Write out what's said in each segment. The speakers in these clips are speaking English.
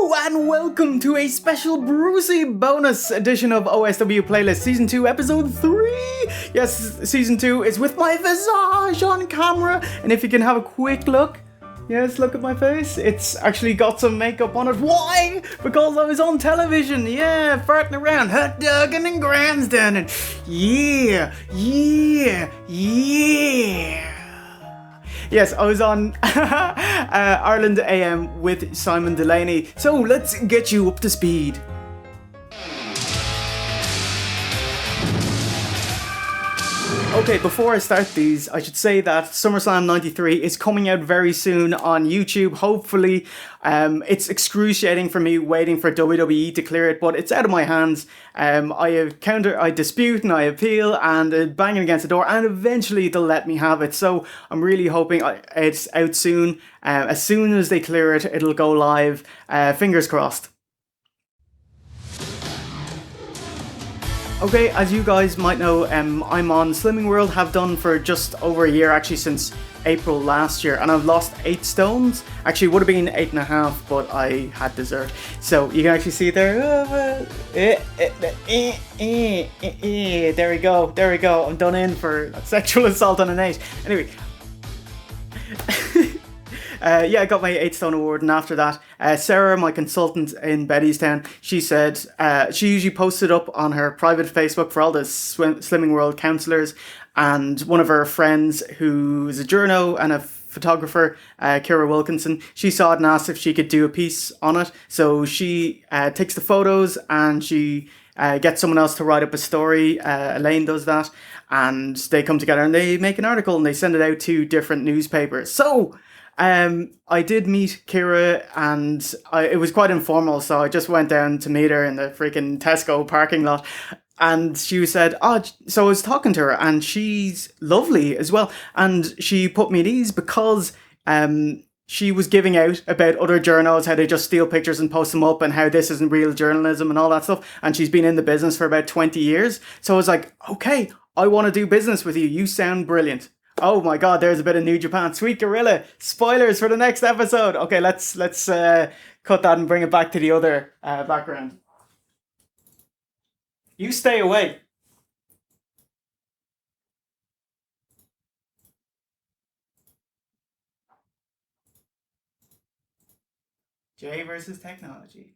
Hello and welcome to a special Brucey bonus edition of OSW Playlist Season 2 Episode 3! Yes, Season 2 is with my visage on camera, and if you can have a quick look, yes, look at my face, it's actually got some makeup on it. Why? Because I was on television, yeah, farting around, hot dogging and grandstanding. Yeah. Yes, I was on Ireland AM with Simon Delaney. So let's get you up to speed. Okay, before I start these, I should say that SummerSlam 93 is coming out very soon on YouTube, hopefully. It's excruciating for me waiting for WWE to clear it, but it's out of my hands. I dispute and I appeal and banging against the door, and eventually they'll let me have it. So I'm really hoping it's out soon. As soon as they clear it, it'll go live. Fingers crossed. Okay, as you guys might know, I'm on Slimming World, have done for just over a year, actually since April last year, and I've lost 8 stones. Actually, it would have been 8.5, but I had dessert. So you can actually see there. There we go. I'm done in for sexual assault on an 8. Anyway. I got my 8 stone award, and after that, Sarah, my consultant in Bettystown, she said she usually posts it up on her private Facebook for all the Slimming World counsellors, and one of her friends who's a journo and a photographer, Kira Wilkinson, she saw it and asked if she could do a piece on it. So she takes the photos and she gets someone else to write up a story. Elaine does that, and they come together and they make an article and they send it out to different newspapers. So I did meet Kira, and it was quite informal, so I just went down to meet her in the freaking Tesco parking lot, and she said, so I was talking to her, and she's lovely as well, and she put me at ease because she was giving out about other journals, how they just steal pictures and post them up, and how this isn't real journalism and all that stuff, and she's been in the business for about 20 years, so I was like, okay, I want to do business with you, you sound brilliant. Oh my god, there's a bit of New Japan. Sweet Gorilla. Spoilers for the next episode. Okay, let's cut that and bring it back to the other background. You stay away. Jay versus technology.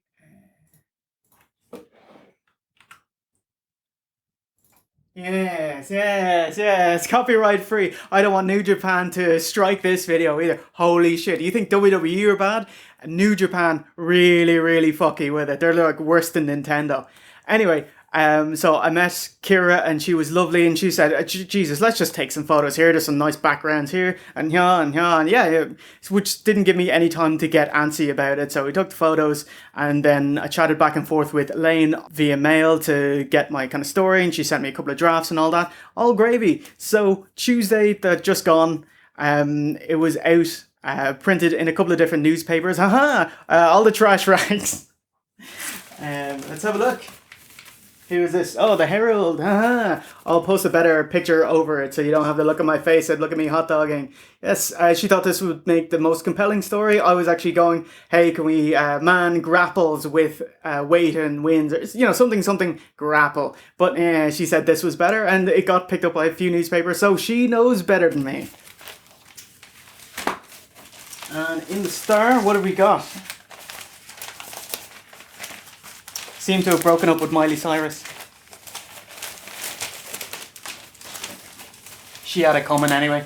Yes, copyright free. I don't want New Japan to strike this video either. Holy shit, you think WWE are bad? New Japan really fucky with it. They're like worse than Nintendo. Anyway, so I met Kira and she was lovely, and she said, Jesus, let's just take some photos here. There's some nice backgrounds here and yeah, which didn't give me any time to get antsy about it. So we took the photos, and then I chatted back and forth with Elaine via mail to get my kind of story, and she sent me a couple of drafts and all that. All gravy. So Tuesday that just gone, it was out, printed in a couple of different newspapers. All the trash rags. Let's have a look. Who is this? Oh, the Herald. I'll post a better picture over it so you don't have to look at my face and look at me hot dogging. Yes, she thought this would make the most compelling story. I was actually going, hey, can we man grapples with weight and wins? Or, something grapple. But she said this was better, and it got picked up by a few newspapers, so she knows better than me. And in the Star, what have we got? Seem to have broken up with Miley Cyrus. She had it coming anyway.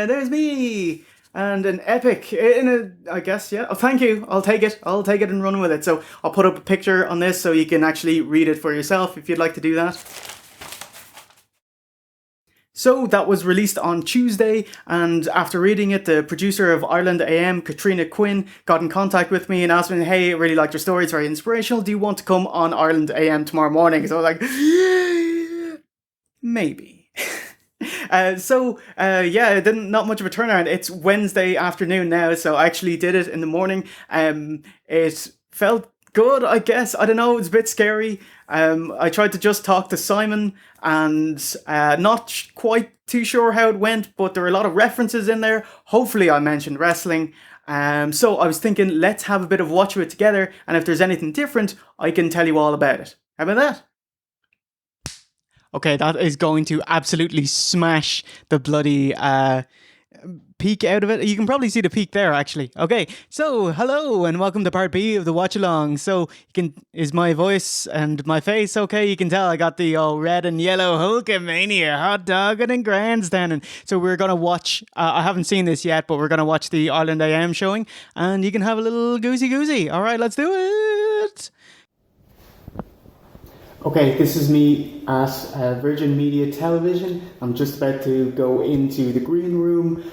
There's me! And an epic, I guess, yeah. Oh, thank you, I'll take it and run with it. So I'll put up a picture on this so you can actually read it for yourself if you'd like to do that. So that was released on Tuesday, and after reading it, the producer of Ireland AM, Katrina Quinn, got in contact with me and asked me, hey, I really liked your story, it's very inspirational, do you want to come on Ireland AM tomorrow morning? So I was like, maybe. Not much of a turnaround. It's Wednesday afternoon now, so I actually did it in the morning. It felt Good, I guess. I don't know. It's a bit scary. I tried to just talk to Simon, and not quite too sure how it went, but there are a lot of references in there. Hopefully, I mentioned wrestling. So I was thinking, let's have a bit of watch of it together, and if there's anything different, I can tell you all about it. How about that? Okay, that is going to absolutely smash the bloody peak out of it. You can probably see the peak there, actually. Okay, so hello and welcome to part B of the watch along. So is my voice and my face okay? You can tell I got the red and yellow Hulkamania hot dogging and grandstanding. So we're gonna watch. I haven't seen this yet, but we're gonna watch the Ireland AM showing, and you can have a little goosey. All right, let's do it. Okay, this is me at Virgin Media Television. I'm just about to go into the green room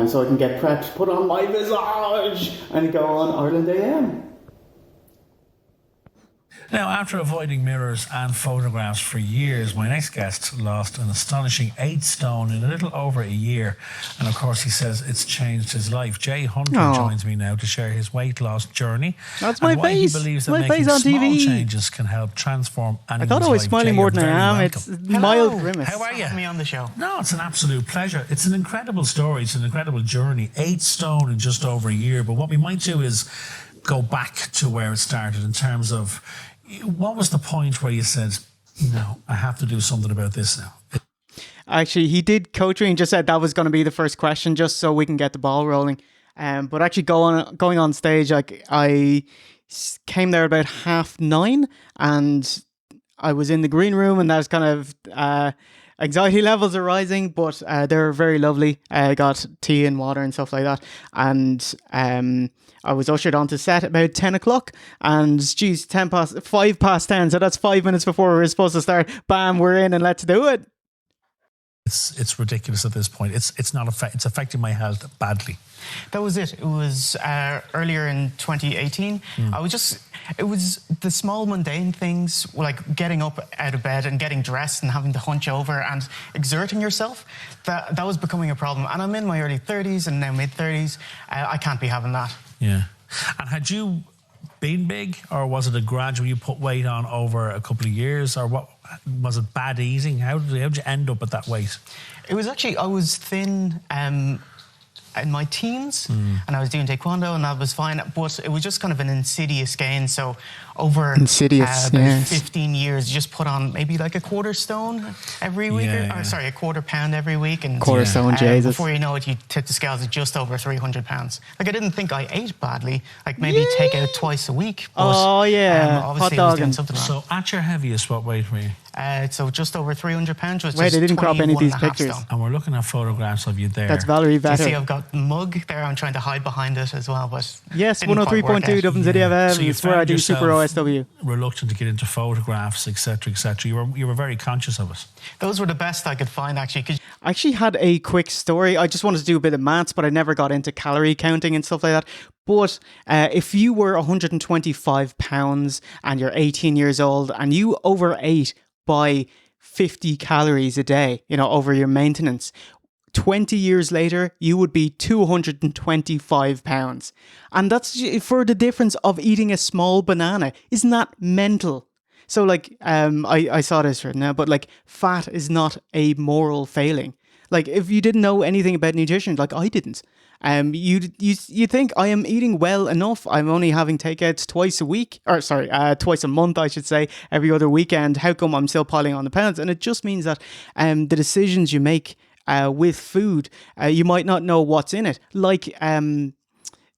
so I can get prepped, put on my visage, and go on Ireland AM. Now, after avoiding mirrors and photographs for years, my next guest lost an astonishing 8 stone in a little over a year. And of course, he says it's changed his life. Jay Hunter joins me now to share his weight loss journey. That's my face. He believes that my making face on small TV. Changes can help transform anyone's life. I thought I was smiling more than I am. Welcome. It's mild grimace. How are you? Having me on the show. No, it's an absolute pleasure. It's an incredible story. It's an incredible journey. 8 stone in just over a year. But what we might do is go back to where it started in terms of what was the point where you said, no, I have to do something about this now? Actually, he did coach me and just said that was going to be the first question just so we can get the ball rolling. But actually going on stage, like I came there about 9:30 and I was in the green room, and that was kind of anxiety levels are rising, but they were very lovely. I got tea and water and stuff like that. And I was ushered onto set about 10 o'clock, and geez, 5 past 10. So that's 5 minutes before we were supposed to start. Bam, we're in and let's do it. It's ridiculous at this point. It's affecting my health badly. That was it. It was earlier in 2018. It was the small mundane things, like getting up out of bed and getting dressed and having to hunch over and exerting yourself. That was becoming a problem. And I'm in my early 30s and now mid 30s. I can't be having that. Yeah. And had you been big, or was it a gradual, you put weight on over a couple of years, or what was it? Bad eating? How did you end up at that weight? It was actually, I was thin in my teens, and I was doing taekwondo, and that was fine, but it was just kind of an insidious gain. So over about 15 years, you just put on maybe like a quarter stone every week, sorry, a quarter pound every week, and quarter stone, Jesus. Before you know it, you tip the scales at just over 300 pounds. Like, I didn't think I ate badly, like maybe take out twice a week, but obviously I was doing something wrong. So at your heaviest, what weight were you? So just over 300 pounds. Wait, they didn't crop any of these pictures. Stone. And we're looking at photographs of you there. That's Valerie Vetter. You see, I've got the mug there. I'm trying to hide behind it as well, but yes, 103.2 Dublin City FM. So you it's where I do Super OSW. Reluctant to get into photographs, etc., etc. You were very conscious of it. Those were the best I could find, actually. I actually had a quick story. I just wanted to do a bit of maths, but I never got into calorie counting and stuff like that. But if you were 125 pounds and you're 18 years old and you overate by 50 calories a day, over your maintenance, 20 years later, you would be 225 pounds. And that's for the difference of eating a small banana. Isn't that mental? So like, I saw this right now, but like fat is not a moral failing. Like if you didn't know anything about nutrition, like I didn't, you think I am eating well enough. I'm only having takeouts twice a month, I should say, every other weekend. How come I'm still piling on the pounds? And it just means that the decisions you make with food, you might not know what's in it. Like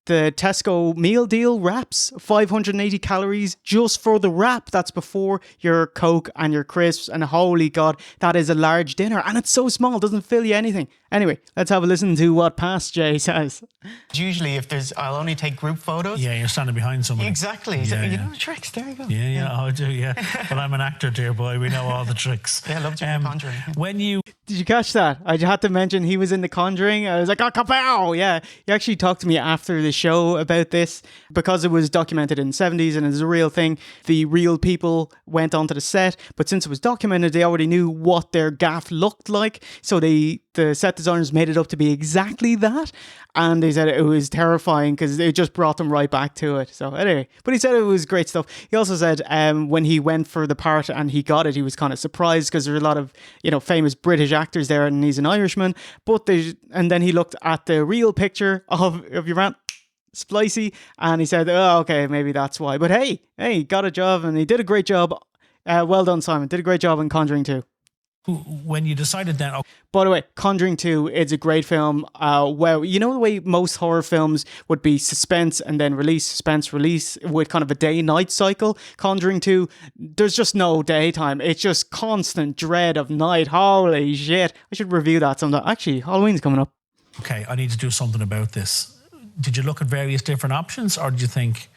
the Tesco meal deal wraps, 580 calories just for the wrap. That's before your Coke and your crisps. And holy God, that is a large dinner. And it's so small, it doesn't fill you anything. Anyway, let's have a listen to what Past Jay says. Usually I'll only take group photos. Yeah, you're standing behind someone. Exactly. Yeah, so, you know the tricks. There you go. Yeah, I do, yeah. But I'm an actor, dear boy. We know all the tricks. Yeah, I love Conjuring. When you Did you catch that? I had to mention he was in The Conjuring. I was like, oh, kapow! Yeah, he actually talked to me after the show about this because it was documented in the 70s and it's a real thing. The real people went onto the set, but since it was documented, they already knew what their gaff looked like. So the set designers made it up to be exactly that. And they said it was terrifying because it just brought them right back to it. So anyway, but he said it was great stuff. He also said when he went for the part and he got it, he was kind of surprised because there are a lot of, famous British actors there and he's an Irishman. And then he looked at the real picture of your man, Splicey, and he said, oh, okay, maybe that's why. But hey, he got a job and he did a great job. Well done, Simon. Did a great job in Conjuring 2. When you decided then... By the way, Conjuring 2, it's a great film. Well, you know the way most horror films would be suspense and then release, suspense, release with kind of a day-night cycle? Conjuring 2, there's just no daytime. It's just constant dread of night. Holy shit. I should review that sometime. Actually, Halloween's coming up. Okay, I need to do something about this. Did you look at various different options, or did you think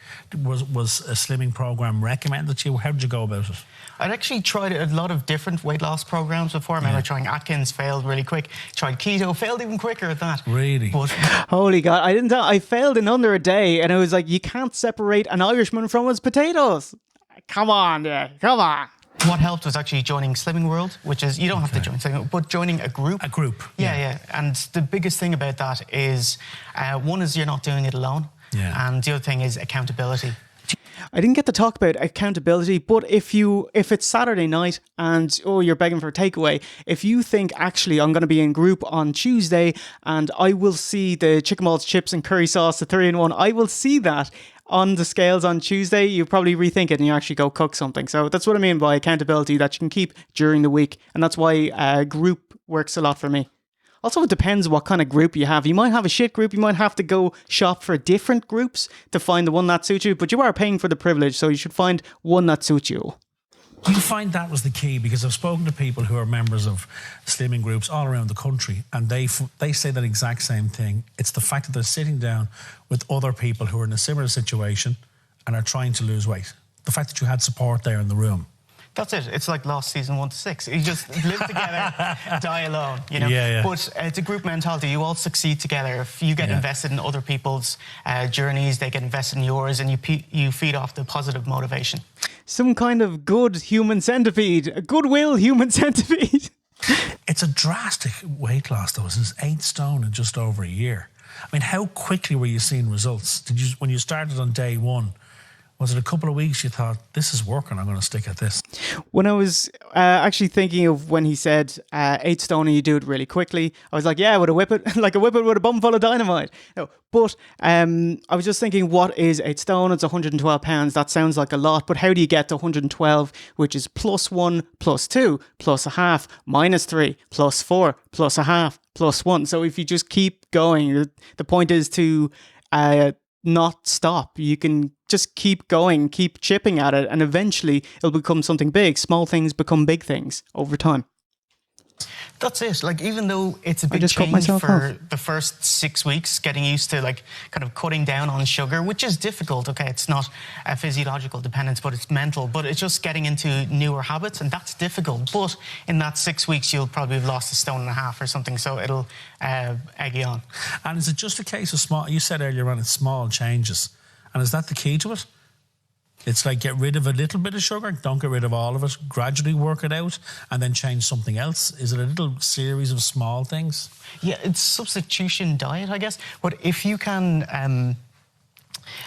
was a slimming program recommended to you? How did you go about it? I'd actually tried a lot of different weight loss programs before. I remember trying Atkins, failed really quick. Tried keto, failed even quicker at that. Really? But holy God, I failed in under a day, and I was like, you can't separate an Irishman from his potatoes. Come on. what helped was actually joining Slimming World, which is, you don't have to join Slimming, but joining a group. A group. Yeah. And the biggest thing about that is, one is you're not doing it alone. Yeah. And the other thing is accountability. I didn't get to talk about accountability, but if it's Saturday night and you're begging for a takeaway, if you think actually I'm going to be in group on Tuesday and I will see the chicken balls, chips and curry sauce, the 3-in-1, I will see that on the scales on Tuesday, you probably rethink it and you actually go cook something. So that's what I mean by accountability that you can keep during the week, and that's why group works a lot for me. Also, it depends what kind of group you have. You might have a shit group. You might have to go shop for different groups to find the one that suits you. But you are paying for the privilege, so you should find one that suits you. Do you find that was the key? Because I've spoken to people who are members of slimming groups all around the country, and they say that exact same thing. It's the fact that they're sitting down with other people who are in a similar situation and are trying to lose weight. The fact that you had support there in the room. That's it. It's like Lost season 1 to 6. You just live together, die alone, you know? Yeah. But it's a group mentality. You all succeed together. If you get invested in other people's journeys, they get invested in yours, and you feed off the positive motivation. Some kind of good human centipede. A goodwill human centipede. It's a drastic weight loss, though. It's 8 stone in just over a year. I mean, how quickly were you seeing results? When you started on day one, was it a couple of weeks you thought, this is working, I'm going to stick at this? When I was actually thinking of when he said 8 stone and you do it really quickly, I was like, yeah, with a whippet, like a whippet with a bum full of dynamite. No, but I was just thinking, what is 8 stone? It's 112 pounds. That sounds like a lot, but how do you get to 112, which is +1, +2, +1/2, -3, +4, +1/2, +1. So if you just keep going, the point is to not stop. You can just keep going, keep chipping at it, and eventually it'll become something big. Small things become big things over time. That's it. Like, even though it's a big change for the first 6 weeks, getting used to like kind of cutting down on sugar, which is difficult. Okay, it's not a physiological dependence, but it's mental. But it's just getting into newer habits, and that's difficult. But in that 6 weeks, you'll probably have lost 1.5 stone or something. So it'll egg you on. And is it just a case of small? You said earlier on, it's small changes, and is that the key to it? It's like get rid of a little bit of sugar, don't get rid of all of it, gradually work it out, and then change something else. Is it a little series of small things? Yeah, it's substitution diet, I guess. But if you can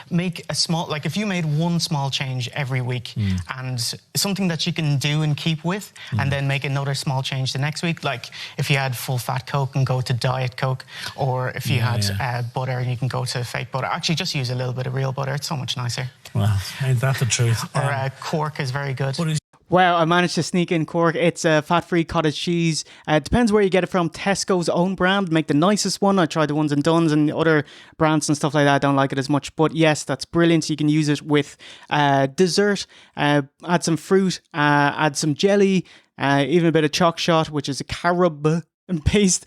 make a small, like if you made one small change every week and something that you can do and keep with, and then make another small change the next week, like if you had full fat Coke and go to diet Coke, or if you had butter and you can go to fake butter. Actually, just use a little bit of real butter. It's so much nicer. Well, ain't that the truth? Or Cork is very good. Wow, I managed to sneak in Cork. It's a fat-free cottage cheese. It depends where you get it from. Tesco's own brand make the nicest one. I tried the ones in Dunn's and other brands and stuff like that. I don't like it as much. But yes, that's brilliant. You can use it with dessert. Add some fruit. Add some jelly. Even a bit of choc shot, which is a carob based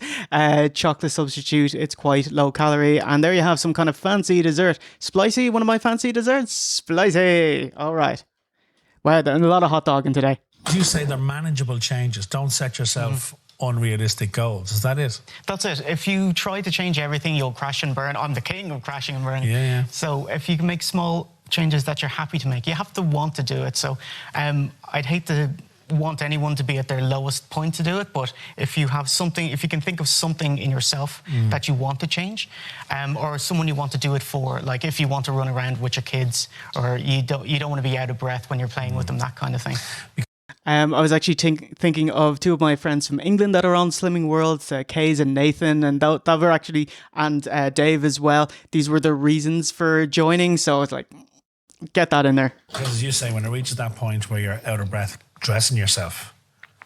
chocolate substitute. It's quite low calorie, and there you have some kind of fancy dessert. Splicey, one of my fancy desserts. Splicey. All right. Wow, there's a lot of hot dogging today. You say they're manageable changes. Don't set yourself unrealistic goals. Is that it? That's it. If you try to change everything, you'll crash and burn. I'm the king of crashing and burning. Yeah. So if you can make small changes that you're happy to make, you have to want to do it. So I'd hate to want anyone to be at their lowest point to do it, but if you have something, if you can think of something in yourself that you want to change, or someone you want to do it for, like if you want to run around with your kids, or you don't want to be out of breath when you're playing with them, that kind of thing. I was actually thinking of two of my friends from England that are on Slimming World, Kays and Nathan, and that were actually, and Dave as well. These were the reasons for joining, so it's like, get that in there. Because as you say, when it reaches that point where you're out of breath dressing yourself,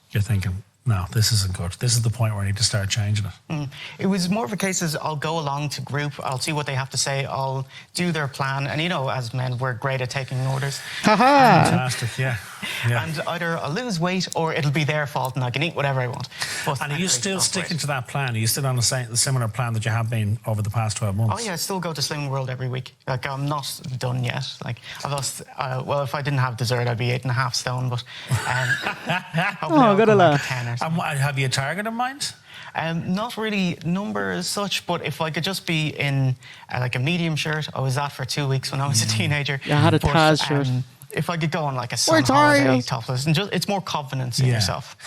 you're thinking, no, this isn't good. This is the point where I need to start changing it. It was more of a case as I'll go along to group, I'll see what they have to say, I'll do their plan. And, you know, as men, we're great at taking orders. Fantastic, yeah. And either I'll lose weight or it'll be their fault and I can eat whatever I want. But and are you still sticking to that plan? Are you still on the similar plan that you have been over the past 12 months? Oh, yeah, I still go to Slimming World every week. Like, I'm not done yet. Like, I've lost, well, if I didn't have dessert, I'd be 8.5 stone, but hopefully I'll good come luck. back to 10 or something. And have you a target in mind? Not really number as such, but if I could just be in like a medium shirt, I was that for 2 weeks when I was a teenager. Yeah, I had a But, Taz shirt. If I could go on like a summer holiday topless, and just it's more confidence in yourself.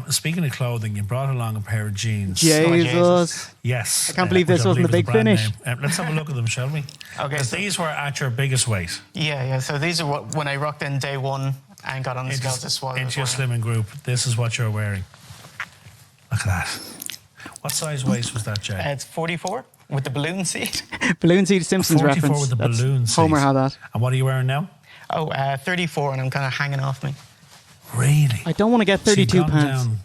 Speaking of clothing, you brought along a pair of jeans. Jesus. Yes. I can't believe this wasn't the big finish. Let's have a look at them, shall we? Okay. So these were at your biggest weight. Yeah. So these are what when I rocked in day one and got on the scale to swallow. Into your slimming group, this is what you're wearing. Look at that. What size waist was that, Jay? It's 44 with the balloon seat. Balloon seat Simpsons 44 reference. with the That's balloon seat. Homer had that. And what are you wearing now? 34, and I'm kind of hanging off me. Really? I don't want to get 32 so pounds. Down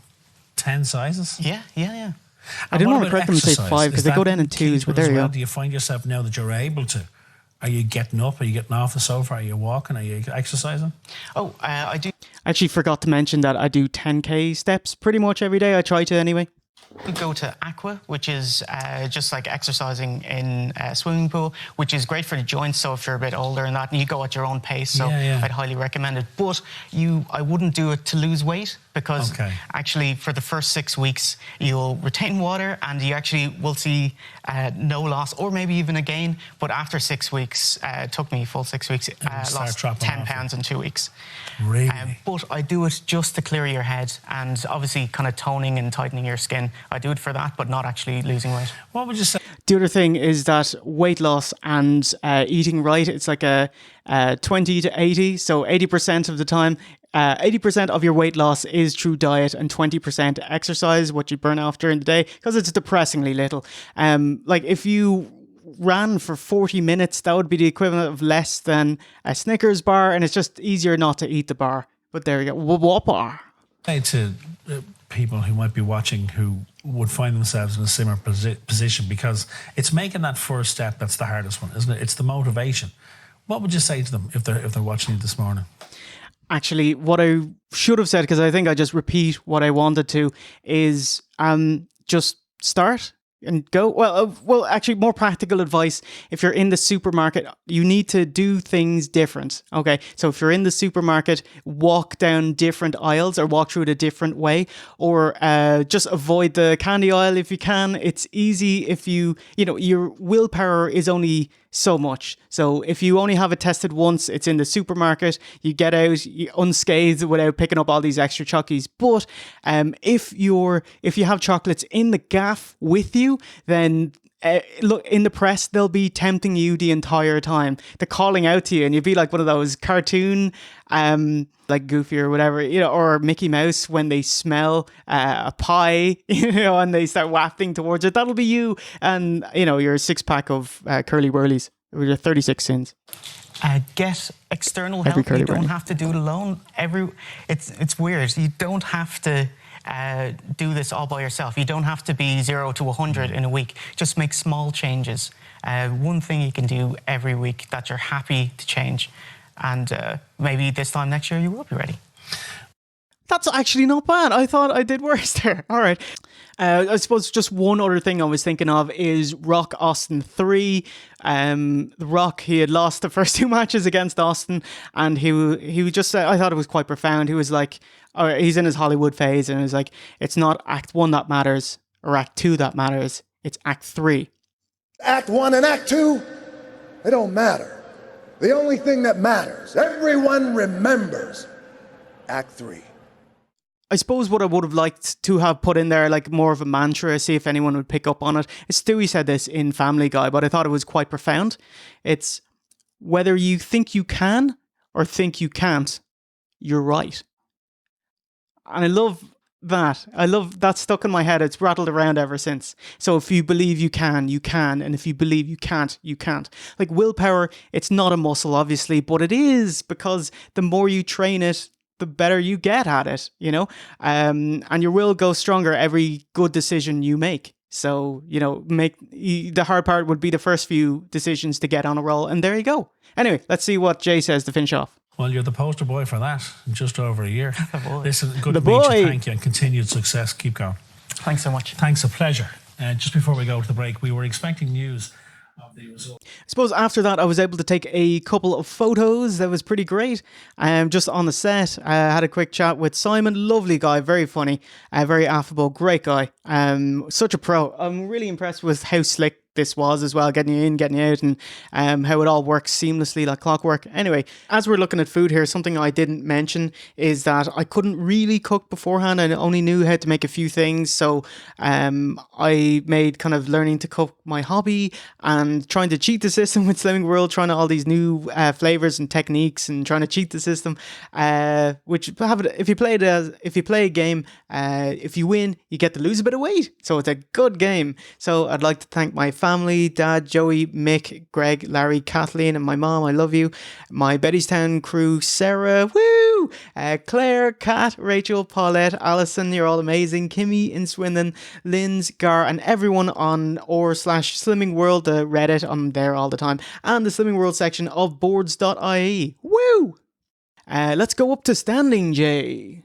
10 sizes? Yeah. I didn't want to correct them and say 5 because they go down in 2s, but there you go. Do you find yourself now that you're able to? Are you getting up? Are you getting off the sofa? Are you walking? Are you exercising? I do. I actually forgot to mention that I do 10k steps pretty much every day. I try to anyway. Go to aqua, which is just like exercising in a swimming pool, which is great for the joints. So if you're a bit older and that, and you go at your own pace, so I'd highly recommend it. But I wouldn't do it to lose weight because actually for the first 6 weeks you'll retain water and you actually will see no loss or maybe even a gain. But after 6 weeks, it took me full 6 weeks, lost 10 pounds in 2 weeks. Really? But I do it just to clear your head and obviously kind of toning and tightening your skin. I do it for that, but not actually losing weight. What would you say? The other thing is that weight loss and eating right, it's like a 20 to 80. So 80% of the time, 80% of your weight loss is through diet and 20% exercise, what you burn off during the day, because it's depressingly little. Like if you ran for 40 minutes, that would be the equivalent of less than a Snickers bar, and it's just easier not to eat the bar. But there you go. What bar? Say to people who might be watching who would find themselves in a similar position, because it's making that first step that's the hardest one, isn't it? It's the motivation. What would you say to them if they're watching you this morning? Actually, what I should have said, because I think I just repeat what I wanted to, is just start and go. Well, actually, more practical advice. If you're in the supermarket, you need to do things different. Okay, so if you're in the supermarket, walk down different aisles or walk through it a different way, or just avoid the candy aisle if you can. It's easy if your willpower is only so much. So if you only have it tested once, it's in the supermarket, you get out unscathed without picking up all these extra chockies. But if you have chocolates in the gaff with you, then look, in the press, they'll be tempting you the entire time. They're calling out to you, and you'll be like one of those cartoon, like Goofy or whatever, or Mickey Mouse when they smell a pie, and they start wafting towards it. That'll be you, and your 6-pack of curly whirlies with your 36 sins. Get external help. You don't have to do it alone. It's weird. You don't have to do this all by yourself. You don't have to be 0 to 100 in a week. Just make small changes. One thing you can do every week that you're happy to change, and maybe this time next year you will be ready. That's actually not bad. I thought I did worse there. All right. I suppose just one other thing I was thinking of is Rock Austin 3. The Rock, he had lost the first 2 matches against Austin, and he just said, I thought it was quite profound. He was like, he's in his Hollywood phase, and he was like, it's not Act 1 that matters or Act 2 that matters. It's Act 3. Act 1 and Act 2, they don't matter. The only thing that matters, everyone remembers, Act 3. I suppose what I would have liked to have put in there, like more of a mantra, see if anyone would pick up on it. Stewie said this in Family Guy, but I thought it was quite profound. It's whether you think you can or think you can't, you're right. And I love that. I love that, stuck in my head. It's rattled around ever since. So if you believe you can, you can. And if you believe you can't, you can't. Like willpower, it's not a muscle, obviously, but it is, because the more you train it, the better you get at it, you know? And your will goes stronger every good decision you make. So, you know, the hard part would be the first few decisions to get on a roll. And there you go. Anyway, let's see what Jay says to finish off. Well, you're the poster boy for that in just over a year. Listen, good The to meet boy. you. Thank you, and continued success. Keep going. Thanks so much. Thanks, a pleasure. Just before we go to the break, we were expecting news of the result. I suppose after that, I was able to take a couple of photos. That was pretty great. Just on the set, I had a quick chat with Simon. Lovely guy, very funny, very affable, great guy. Such a pro. I'm really impressed with how slick this was as well, getting you in, getting you out, and how it all works seamlessly like clockwork. Anyway, as we're looking at food here, something I didn't mention is that I couldn't really cook beforehand. I only knew how to make a few things, so I made kind of learning to cook my hobby and trying to cheat the system with Slimming World, trying all these new flavors and techniques and trying to cheat the system. Which if you play a game, if you win, you get to lose a bit of weight. So it's a good game. So I'd like to thank my family, Dad, Joey, Mick, Greg, Larry, Kathleen, and my mom. I love you. My Bettystown crew, Sarah, woo! Claire, Kat, Rachel, Paulette, Alison, you're all amazing. Kimmy in Swindon, Linz, Gar, and everyone on r/Slimming World, the Reddit. I'm there all the time. And the Slimming World section of boards.ie. Woo! Let's go up to standing, Jay.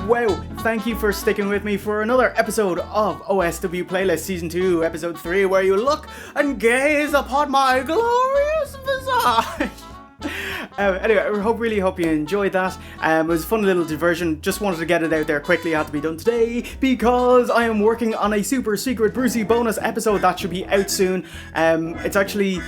Wow, thank you for sticking with me for another episode of OSW Playlist Season 2, Episode 3, where you look and gaze upon my glorious visage. Anyway, I really hope you enjoyed that. It was a fun little diversion. Just wanted to get it out there quickly. It had to be done today because I am working on a super secret Brucey bonus episode that should be out soon. It's actually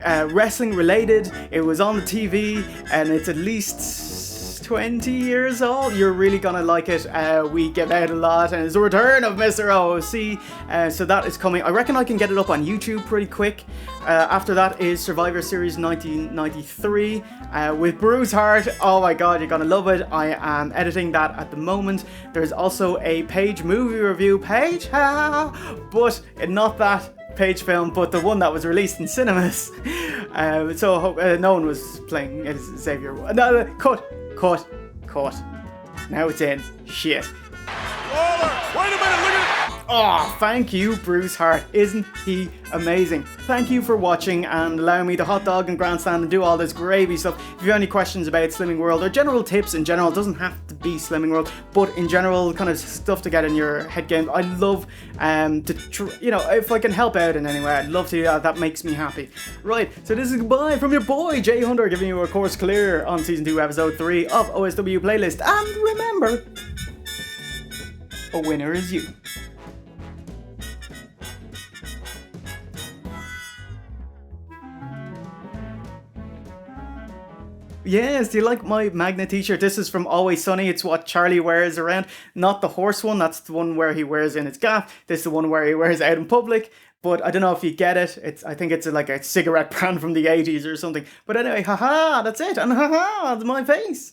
wrestling related. It was on the TV and it's at least 20 years old. You're really gonna like it. We get out a lot and it's the return of Mr. OOC. So that is coming. I reckon I can get it up on YouTube pretty quick. After that is Survivor Series 1993 with Bruce Hart. Oh my god, you're gonna love it. I am editing that at the moment. There's also a Page movie review page, but not that Page film, but the one that was released in cinemas. So no one was playing as Xavier. No, cut. Now it's in. Shit. Waller, wait a minute, look at it. Oh, thank you, Bruce Hart. Isn't he amazing? Thank you for watching and allowing me to hot dog and grandstand and do all this gravy stuff. If you have any questions about Slimming World or general tips in general, it doesn't have to be Slimming World, but in general, kind of stuff to get in your head game. I love if I can help out in any way, I'd love to do that. That makes me happy. Right, so this is goodbye from your boy, Jay Hunter, giving you a course clear on Season 2, Episode 3 of OSW Playlist. And remember, a winner is you. Yes, do you like my magnet t-shirt? This is from Always Sunny. It's what Charlie wears around. Not the horse one, that's the one where he wears in his gaff. This is the one where he wears out in public. But I don't know if you get it. I think it's like a cigarette brand from the 80s or something. But anyway, haha, that's it. And haha, it's my face.